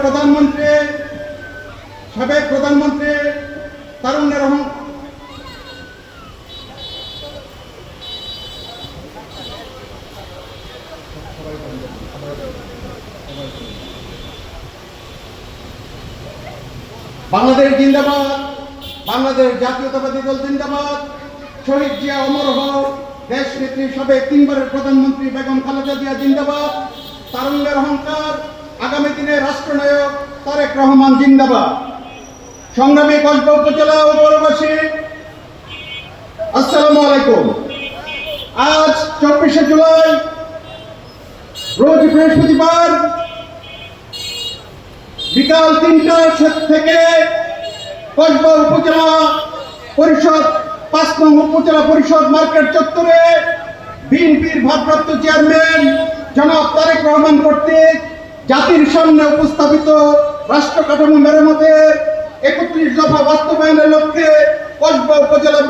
প্রধানমন্ত্রী সাবেক প্রধানমন্ত্রী তারুণ্যের বাংলাদেশ জিন্দাবাদ, বাংলাদেশ জাতীয়তাবাদী দল জিন্দাবাদ, শহীদ জিয়া অমর হক, দেশ নেত্রী সাবেক তিনবারের প্রধানমন্ত্রী বেগম খালেদা জিয়া জিন্দাবাদ, তারুণ্যের অহংকার, আগামী দিনে রাষ্ট্রনায়ক তারেক রহমান জিন্দাবাদ। সংগ্রামী কসবা উপজেলা ও পৌরবাসী, আসসালামু আলাইকুম। আজ 24শে জুলাই রোজ বৃহস্পতিবার বিকাল 3টা থেকে কসবা উপজেলা পরিষদ 5 নং উপজেলা পরিষদ মার্কেট চত্বরে বিএনপির ভারপ্রাপ্ত চেয়ারম্যান জনাব তারেক রহমান কর্তৃক জাতির সামনে উপস্থাপিত রাষ্ট্র কাঠামো মেরামতের 31 দফা বাস্তবায়নের লক্ষ্যে কসবা উপজেলা